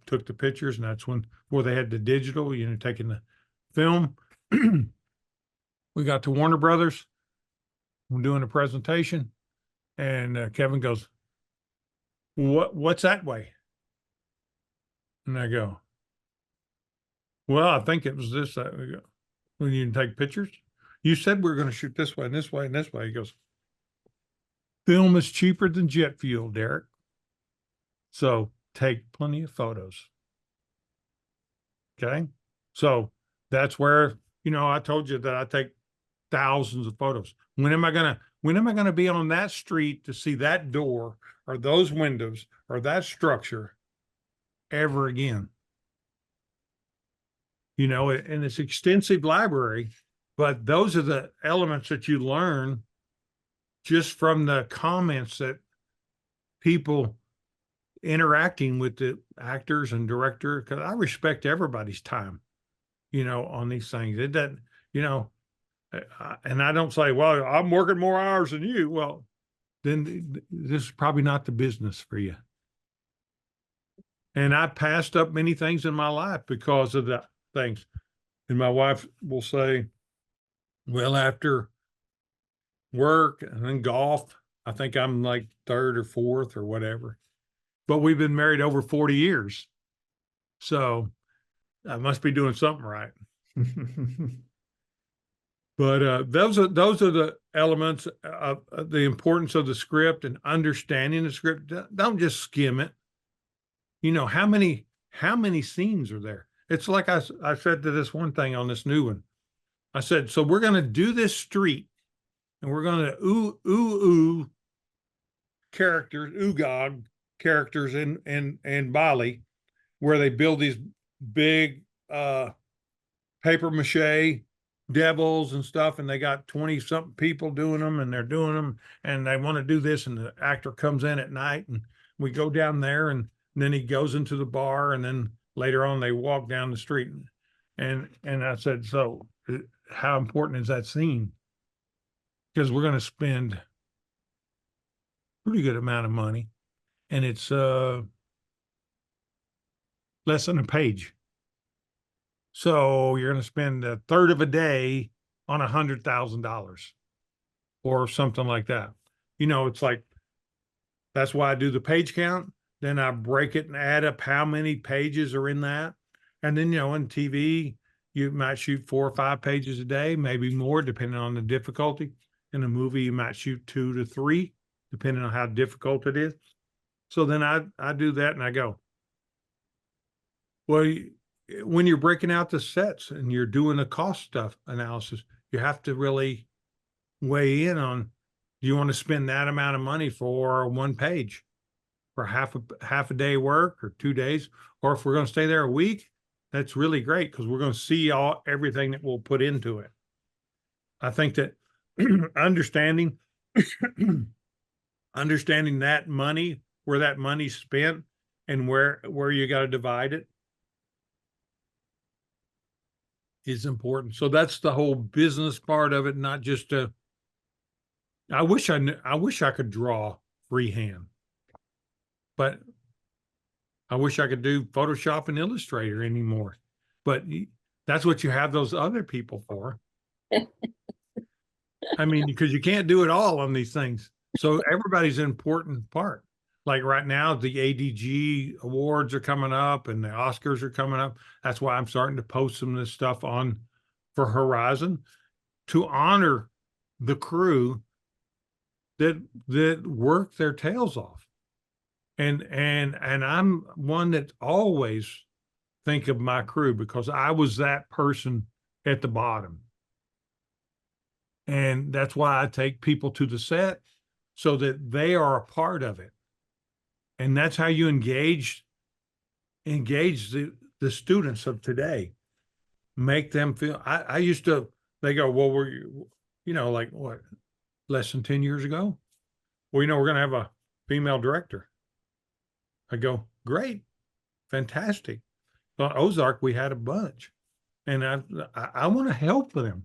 Took the pictures and that's where they had the digital, taking the film. We got to Warner Brothers. We're doing a presentation and Kevin goes, what's that way? And I go, well, I think it was this. We go, we need to take pictures. You said we were going to shoot this way and this way and this way. He goes, film is cheaper than jet fuel, Derek. So take plenty of photos. Okay. So that's where, I told you that I take thousands of photos. When am I going to be on that street to see that door or those windows or that structure ever again? And it's extensive library, but those are the elements that you learn just from the comments that people interacting with the actors and director. Cause I respect everybody's time, on these things. It doesn't, and I don't say, well, I'm working more hours than you. Well, then this is probably not the business for you. And I passed up many things in my life because of that things. And my wife will say, well, after work and then golf, I think I'm like third or fourth or whatever, but we've been married over 40 years. So I must be doing something right. But those are the elements of the importance of the script and understanding the script. Don't just skim it. How many scenes are there? It's like I said to this one thing on this new one. I said, so we're going to do this street and we're going to ooh characters, oogog characters in Bali, where they build these big paper mache devils and stuff, and they got 20-something people doing them, and they're doing them, and they want to do this, and the actor comes in at night, and we go down there, and then he goes into the bar, and then later on they walk down the street, and I said, so how important is that scene? Because we're going to spend pretty good amount of money, and it's less than a page. So you're going to spend a third of a day on $100,000 or something like that. It's like, that's why I do the page count. Then I break it and add up how many pages are in that. And then, in TV, you might shoot 4 or 5 pages a day, maybe more, depending on the difficulty. In a movie, you might shoot 2 to 3, depending on how difficult it is. So then I do that and I go, well, when you're breaking out the sets and you're doing the cost stuff analysis, you have to really weigh in on Do you want to spend that amount of money for one page, for half a day work or 2 days? Or if we're going to stay there a week, that's really great because we're going to see everything that we'll put into it. I think that understanding understanding that money, where that money's spent, and where you got to divide it is important. So that's the whole business part of it, not just I wish I could draw freehand, but I wish I could do Photoshop and Illustrator anymore. But that's what you have those other people for. I mean, because you can't do it all on these things. So everybody's an important part. Like right now, the ADG awards are coming up and the Oscars are coming up. That's why I'm starting to post some of this stuff on for Horizon to honor the crew that work their tails off. And I'm one that always think of my crew because I was that person at the bottom. And that's why I take people to the set so that they are a part of it. And that's how you engage the students of today. Make them feel, I used to, they go, well, like what, less than 10 years ago? Well, we're going to have a female director. I go, great, fantastic. On Ozark, we had a bunch. And I want to help them.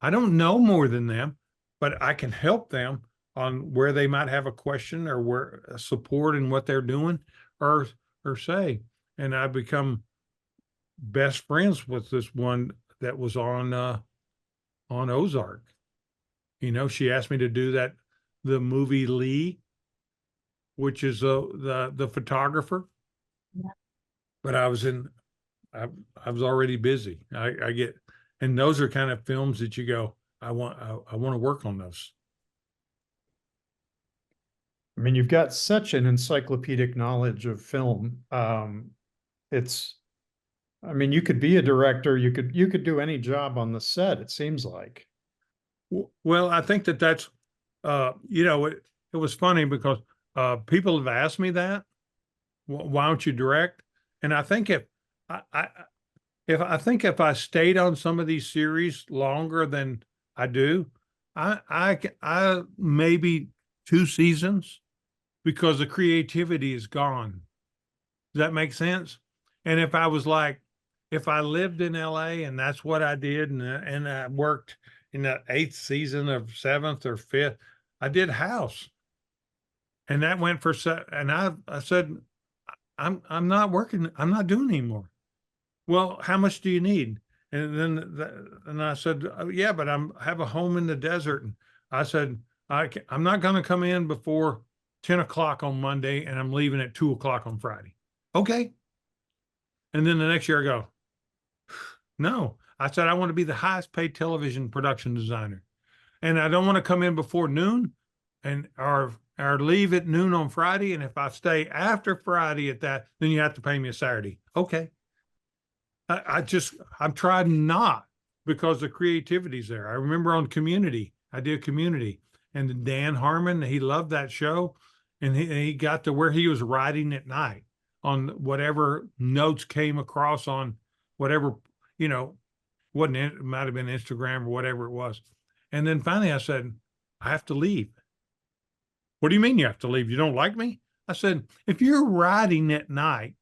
I don't know more than them, but I can help them on where they might have a question or where support in what they're doing or say. And I become best friends with this one that was on Ozark. She asked me to do the movie Lee, which is the photographer. Yeah. But I was already busy. And those are kind of films that you go, I want to work on those. I mean, you've got such an encyclopedic knowledge of film. I mean, you could be a director, you could do any job on the set, it seems like. Well, I think that's, it was funny because people have asked me that, why don't you direct? And I think if I stayed on some of these series longer than I do, I maybe 2 seasons because the creativity is gone. Does that make sense? And if I lived in LA and that's what I did, and I worked in the 8th season of 7th or 5th, I did House, and that went for and I said, I'm not working, I'm not doing anymore. Well, how much do you need? And then I said, yeah, but I have a home in the desert. And I said, I'm not going to come in before 10 o'clock on Monday and I'm leaving at 2 o'clock on Friday. Okay. And then the next year I go, no, I said, I want to be the highest paid television production designer. And I don't want to come in before noon or leave at noon on Friday. And if I stay after Friday at that, then you have to pay me a Saturday. Okay. I'm trying not, because the creativity's there. I remember on Community, I did Community, and Dan Harmon, he loved that show. And he got to where he was writing at night on whatever notes came across on whatever, it might have been Instagram or whatever it was. And then finally I said, I have to leave. What do you mean you have to leave? You don't like me? I said, if you're writing at night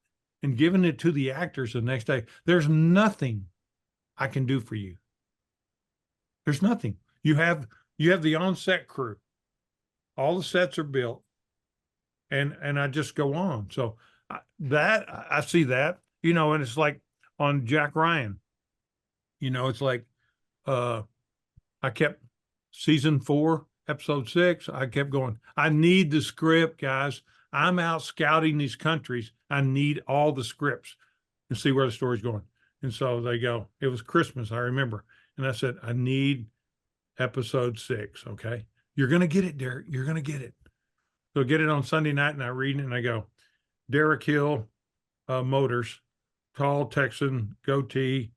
and giving it to the actors the next day, there's nothing I can do for you. There's nothing. You have the on-set crew. All the sets are built, and I just go on. So I see that, and it's like on Jack Ryan, it's like I kept season 4, episode 6. I kept going. I need the script, guys. I'm out scouting these countries. I need all the scripts and see where the story's going. And so they go, it was Christmas, I remember. And I said, I need episode 6. Okay. You're going to get it, Derek. You're going to get it. So I get it on Sunday night and I read it and I go, Derek Hill, Motors, tall Texan, goatee,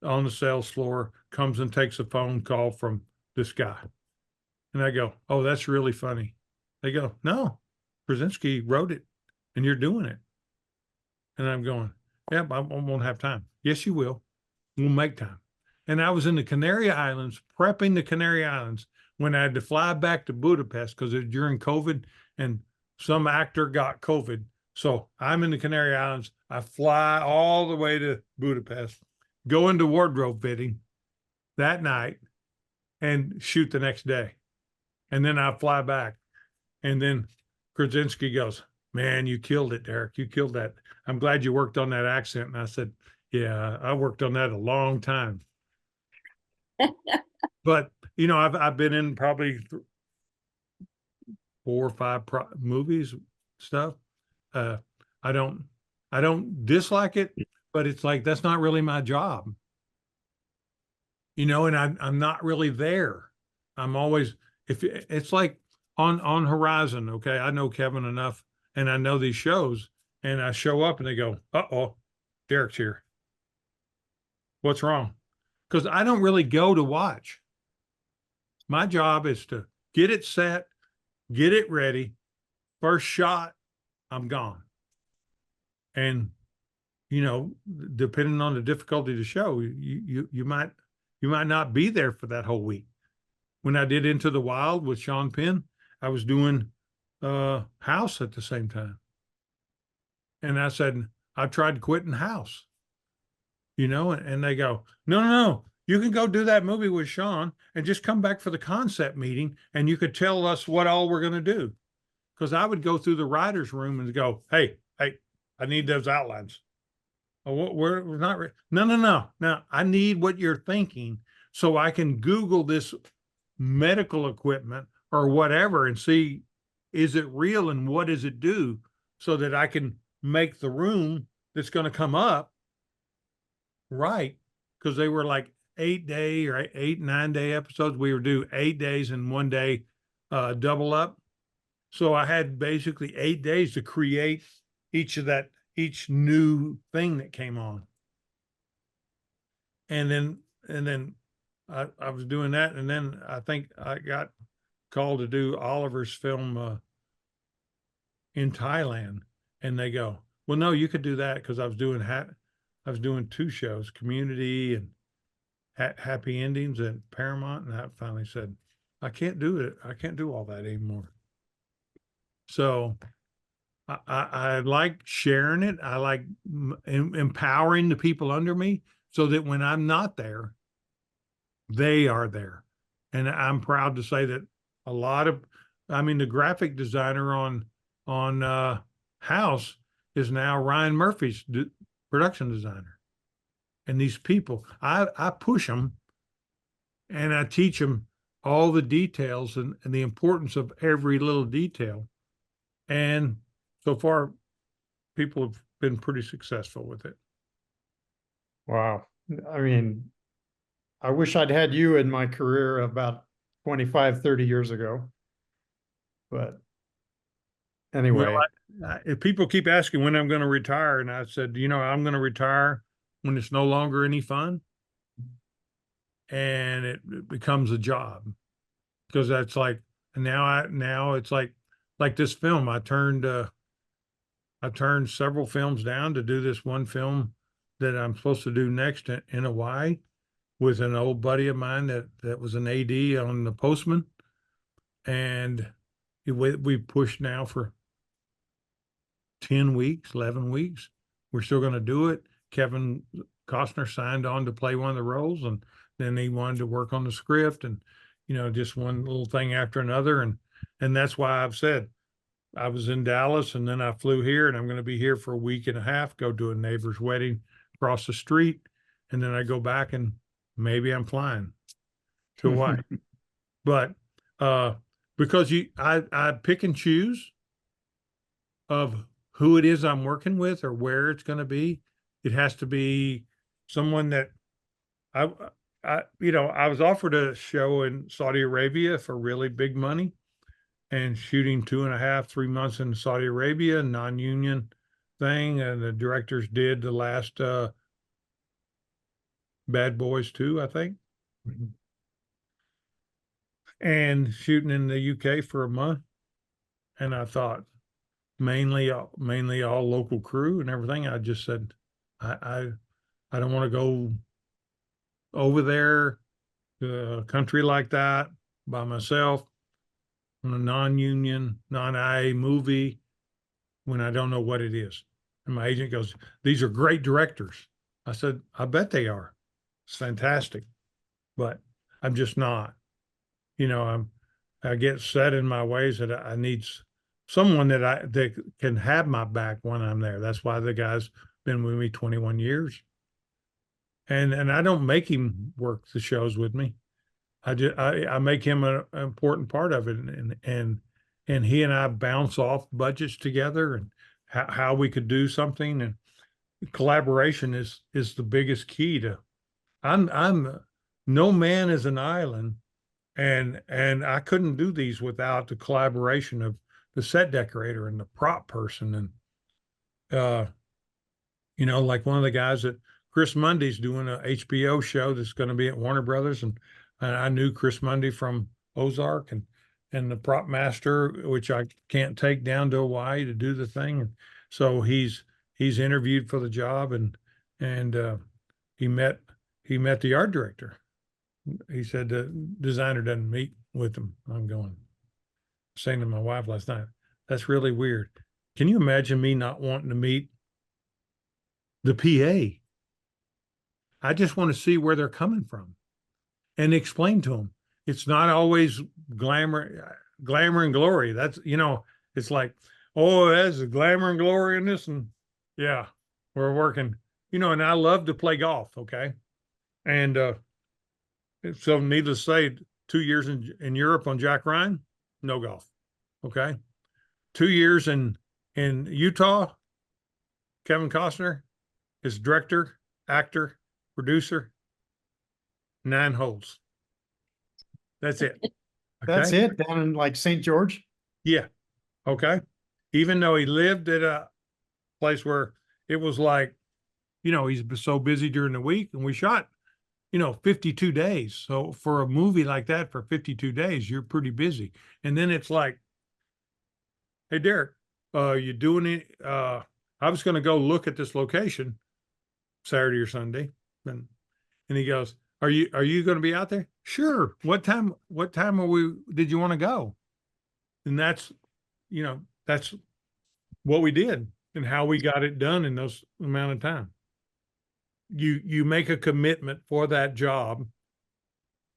on the sales floor, comes and takes a phone call from this guy. And I go, oh, that's really funny. They go, no, Krasinski wrote it and you're doing it. And I'm going, yeah, I won't have time. Yes, you will. We'll make time. And I was in the Canary Islands, prepping the Canary Islands when I had to fly back to Budapest because it was during COVID and some actor got COVID. So I'm in the Canary Islands. I fly all the way to Budapest, go into wardrobe fitting that night and shoot the next day. And then I fly back. And then Krasinski goes, man, you killed it, Derek. You killed that. I'm glad you worked on that accent. And I said, yeah, I worked on that a long time. But, you know, I've been in probably 4 or 5 movies, stuff. Uh, I don't dislike it, but it's like, that's not really my job. You know, and I'm not really there. I'm always, if it's like on Horizon, okay, I know Kevin enough and I know these shows and I show up and they go, uh-oh, Derek's here. What's wrong? Because I don't really go to watch. My job is to get it set, get it ready. First shot, I'm gone. And, you know, depending on the difficulty of the show, you might not be there for that whole week. When I did Into the Wild with Sean Penn, I was doing House at the same time. And I said, I tried quitting House, you know, and they go, no, you can go do that movie with Sean and just come back for the concept meeting and you could tell us what all we're going to do. Because I would go through the writer's room and go, hey, I need those outlines. Oh, we're not, no, I need what you're thinking so I can Google this medical equipment or whatever and see, is it real and what does it do so that I can make the room that's going to come up right. Because they were like 8-day or 8-9-day episodes. We would do 8 days and 1 day double up. So I had basically 8 days to create each new thing that came on. And then I was doing that. And then I think I got called to do Oliver's film in Thailand. And they go, well, no, you could do that because I was doing 2 shows, Community and Happy Endings at Paramount. And I finally said, I can't do it. I can't do all that anymore. So I like sharing it. I like empowering the people under me so that when I'm not there, they are there. And I'm proud to say that the graphic designer on House is now Ryan Murphy's production designer. And these people, I push them and I teach them all the details and the importance of every little detail. And so far, people have been pretty successful with it. Wow. I mean, I wish I'd had you in my career about 25, 30 years ago. But anyway. Well, if people keep asking when I'm going to retire, and I said, you know, I'm going to retire when it's no longer any fun and it becomes a job. Because that's like now it's like this film. I turned several films down to do this one film that I'm supposed to do next in Hawaii with an old buddy of mine that was an AD on The Postman. And we pushed now for 10 weeks, 11 weeks. We're still going to do it. Kevin Costner signed on to play one of the roles, and then he wanted to work on the script and, you know, just one little thing after another. And that's why I've said I was in Dallas and then I flew here and I'm going to be here for a week and a half, go to a neighbor's wedding across the street. And then I go back and maybe I'm flying to Hawaii. But because I pick and choose of who it is I'm working with or where it's going to be. It has to be someone that I was offered a show in Saudi Arabia for really big money and shooting 2.5, 3 months in Saudi Arabia, non-union thing. And the directors did the last Bad Boys 2, I think. and shooting in the UK for a month. And I thought mainly all local crew and everything. I just said, I, I don't want to go over there to a country like that by myself on a non-union, non-IA movie when I don't know what it is. And my agent goes, "These are great directors." I said, "I bet they are. It's fantastic." But I'm just not. I get set in my ways that I need someone that can have my back when I'm there. That's why the guy's been with me 21 years. And I don't make him work the shows with me. I make him an important part of it, and he and I bounce off budgets together and how we could do something, and collaboration is the biggest key to. I'm no man is an island, and I couldn't do these without the collaboration of the set decorator and the prop person, and like one of the guys that Chris Mundy's doing a HBO show that's going to be at Warner Brothers, and I knew Chris Mundy from Ozark, and the prop master, which I can't take down to Hawaii to do the thing, and so he's interviewed for the job, and he met the art director. He said the designer doesn't meet with him. I'm saying to my wife last night, that's really weird. Can you imagine me not wanting to meet the PA? I just want to see where they're coming from and explain to them. It's not always glamour and glory. That's, it's like, oh, there's the glamour and glory in this. And yeah, we're working, and I love to play golf. Okay. And, so needless to say, 2 years in Europe on Jack Ryan, no golf. Okay. 2 years in Utah, Kevin Costner is director, actor, producer, 9 holes. That's it. Okay? That's it down in like St. George. Yeah. Okay. Even though he lived at a place where it was like, he's so busy during the week, and we shot 52 days. So for a movie like that for 52 days, you're pretty busy. And then it's like, hey, Derek, you doing it? I was going to go look at this location Saturday or Sunday. And he goes, are you going to be out there? Sure. What time did you want to go? And that's what we did and how we got it done in those amount of time. You make a commitment for that job,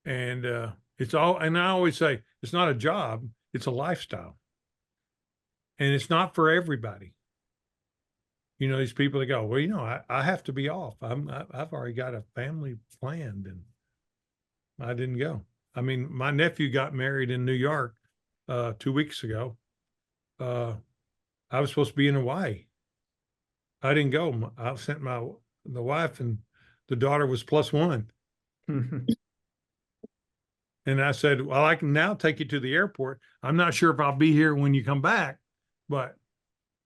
and it's all. And I always say it's not a job; it's a lifestyle, and it's not for everybody. These people that go, well, I have to be off. I've already got a family planned, and I didn't go. I mean, my nephew got married in New York 2 weeks ago. I was supposed to be in Hawaii. I didn't go. I sent the wife, and the daughter was +1. And I said, well, I can now take you to the airport. I'm not sure if I'll be here when you come back, but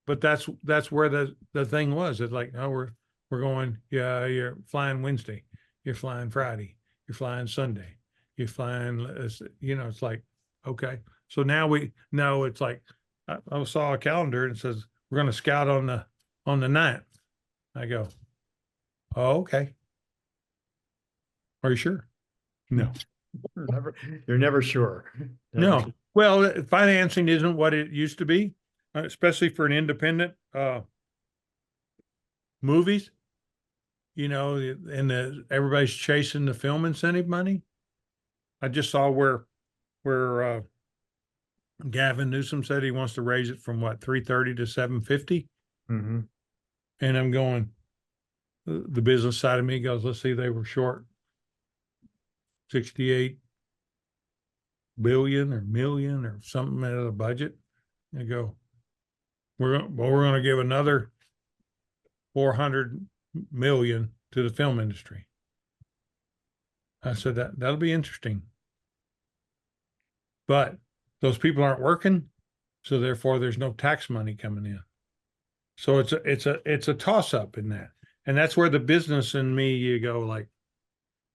that's where the thing was. It's like, oh, we're going, yeah, you're flying Wednesday, you're flying Friday, you're flying Sunday, you're flying, it's like, okay. So now it's like, I saw a calendar and it says, we're going to scout on the 9th. I go, oh, okay. Are you sure? No. You're never sure. Never No. sure. Well, financing isn't what it used to be, especially for an independent movies. And everybody's chasing the film incentive money. I just saw where Gavin Newsom said he wants to raise it from what, 330 to 750. Mm-hmm. And I'm going, the business side of me goes, let's see, they were short 68 billion or million or something out of the budget. I go, we're going to give another 400 million to the film industry. I said that'll be interesting. But those people aren't working, so therefore there's no tax money coming in. So it's a toss up in that. And that's where the business in me, you go like,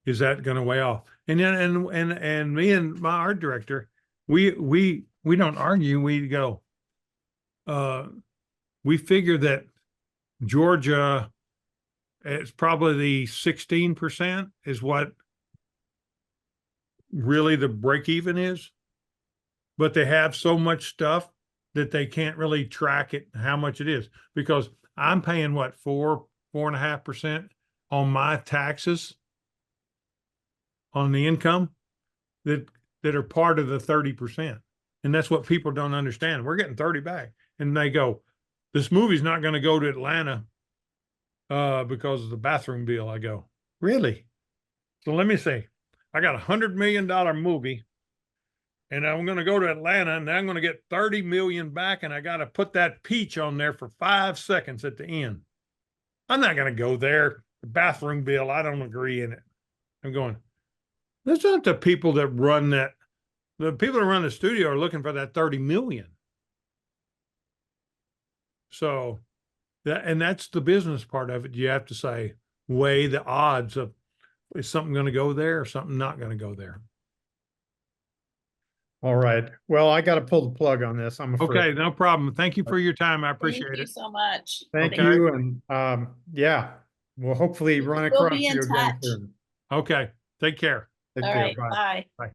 is that going to weigh off? And then, and me and my art director, we don't argue. We go, we figure that Georgia, it's probably 16% is what really the break even is, but they have so much stuff that they can't really track it, how much it is, because I'm paying what, 4.5% on my taxes on the income that are part of the 30%. And that's what people don't understand. We're getting 30 back. And they go, this movie's not going to go to Atlanta because of the bathroom bill. I go, really? So let me see. I got $100 million movie and I'm going to go to Atlanta and I'm going to get 30 million back. And I got to put that peach on there for 5 seconds at the end. I'm not going to go there. The bathroom bill, I don't agree in it. I'm going, that's not the people that run that. The people that run the studio are looking for that 30 million. So that's the business part of it. You have to say, weigh the odds of, is something going to go there or something not going to go there? All right. Well, I got to pull the plug on this. I'm afraid. Okay, no problem. Thank you for your time. I appreciate Thank you it. so much. Thank Okay. you. And yeah, we'll hopefully run We'll across be in you again touch. soon. Okay, take care. Take All care. right, Bye. bye.